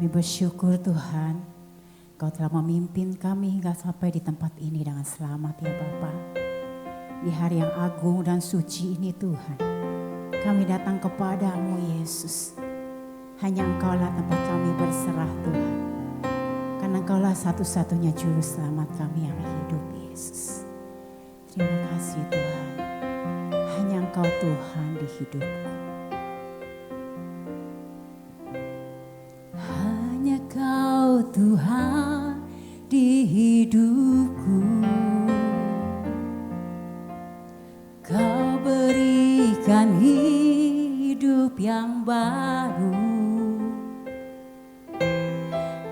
Kami bersyukur Tuhan, Kau telah memimpin kami hingga sampai di tempat ini dengan selamat ya Bapa. Di hari yang agung dan suci ini Tuhan, kami datang kepadamu Yesus. Hanya Engkaulah tempat kami berserah Tuhan. Karena Engkaulah satu-satunya juru selamat kami yang hidup Yesus. Terima kasih Tuhan. Hanya Engkau Tuhan di hidupku. Hanya Kau Tuhan di hidupku. Kau berikan hidup yang baru.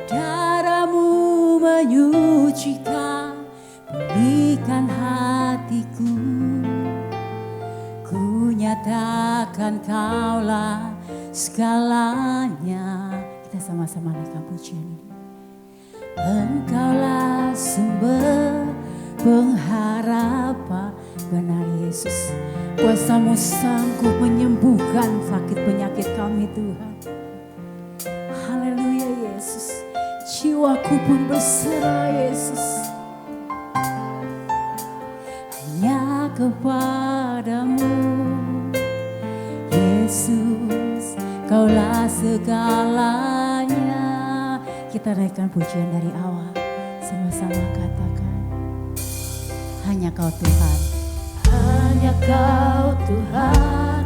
Darah-Mu menyucikan, pulihkan hatiku. Ku nyatakan Kaulah segalanya. Kita sama-sama naikkan pujian ini. Engkaulah sumber pengharapan. Benar Yesus, kuasa-Mu sanggup menyembuhkan sakit penyakit kami Tuhan. Haleluya Yesus, jiwaku pun berserah Yesus. Hanya kepada-Mu Yesus, Kaulah segalanya. Kita naikkan pujian dari awal, sama-sama katakan. Hanya Kau Tuhan. Hanya Kau Tuhan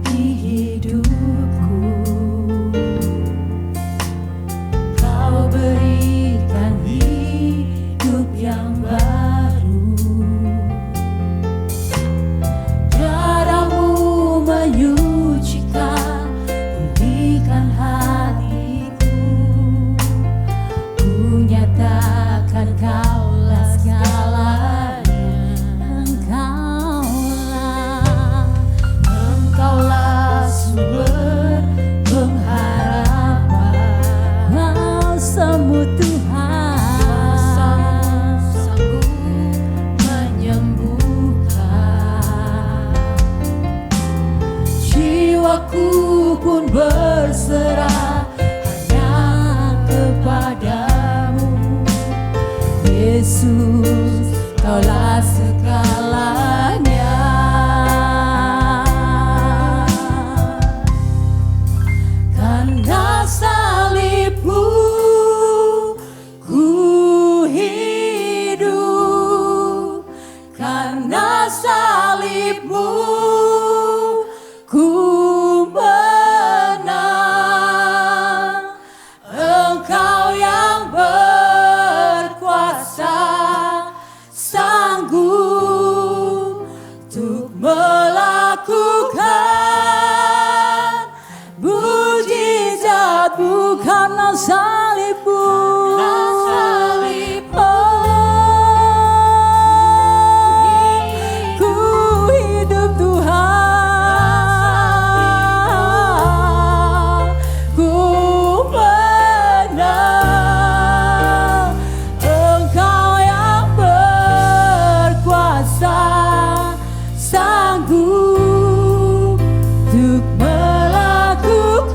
di hidupku. Kau berikan hidup yang baru. Darah-Mu menyucikan, pulihkan hatiku. Ku nyatakan Kaulah segalanya. Engkaulah sumber pengharapan. Kuasa-Mu Tuhan sanggup menyembuhkan. Jiwaku pun berserah hanya kepada-Mu Yesus, Kaulah segalanya. Karena salib-Mu ku hidup. Karena salib-Mu ku menang. Engkau yang berkuasa, sanggup untuk melakukan mujizat-Mu. Karena salib-Mu, ku hidup Tuhan. Ku menang. Engkau yang berkuasa, sanggup untuk melakukan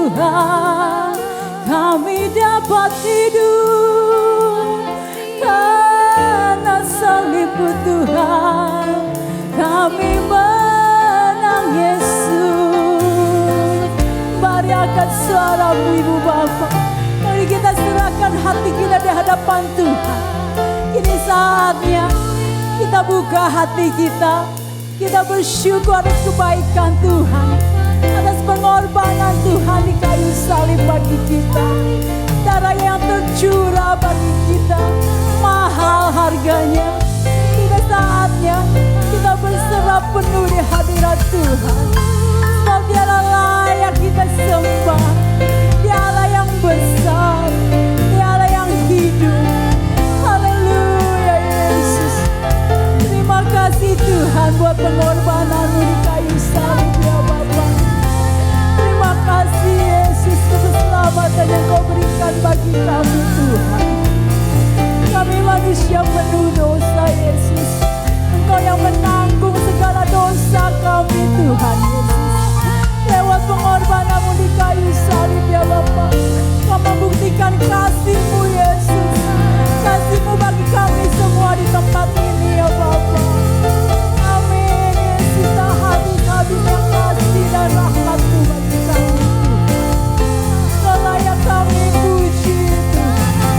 Tuhan, kami dapat hidup karena salib-Mu Tuhan. Kami menang Yesus. Mari angkat suara-Mu Ibu Bapa. Mari kita serahkan hati kita di hadapan Tuhan. Ini saatnya kita buka hati kita. Kita bersyukur atas kebaikan Tuhan, atas pengorbanan Tuhan di kayu salib bagi kita. Darah yang tercurah bagi kita, mahal harganya. Sudah saatnya kita berserah penuh di hadirat Tuhan. Sebab Dialah layak kita sembah. Dialah yang besar, Dialah yang hidup. Haleluya Yesus. Terima kasih Tuhan buat pengorbanan-Mu di kayu salib ya Bapa. Terima kasih Yesus keselamatan yang Kau berikan bagi kami Tuhan. Kami manusia penuh dosa Yesus. Engkau yang menanggung segala dosa kami Tuhan Yesus. Lewat pengorbanan-Mu di kayu salib ya Bapa, Kau membuktikan kasih-Mu Yesus. Kasih-Mu bagi kami semua di tempat ini ya Bapa. Amin Yesus, tak habis-habisnya kasih dan rahmat-Mu bagi kami Tuhan. Kau layak kami puji Tuhan.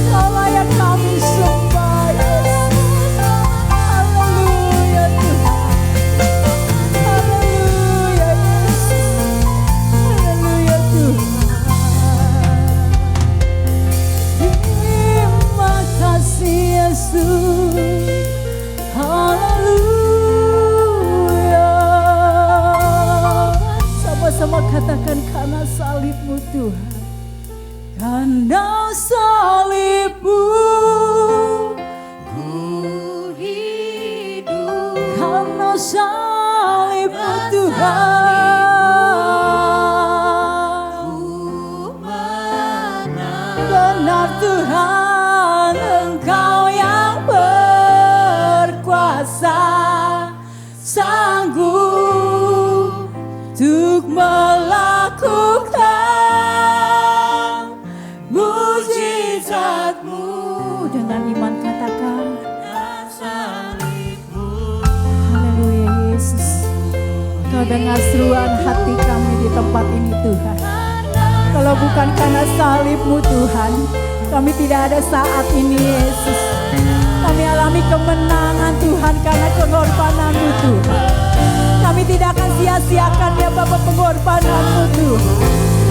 Kau layak kami sembah Yesus. Haleluya Tuhan. Haleluya Yesus. Haleluya Tuhan. Terima kasih Yesus. Haleluya. Sama-sama katakan karena salib-Mu Tuhan. Karena salib-Mu ku hidup. Karena salib-Mu Tuhan ku menang. Benar Tuhan, Engkau yang berkuasa, sanggup untuk melakukan mujizat-Mu. Dengan iman katakan haleluya Yesus. Kau dengar seruan hati kami di tempat ini Tuhan. Kalau bukan karena salib-Mu Tuhan, kami tidak ada saat ini Yesus. Kami alami kemenangan Tuhan karena pengorbanan-Mu Tuhan. Kami tidak akan sia-siakan ya Bapa pengorbanan-Mu Tuhan.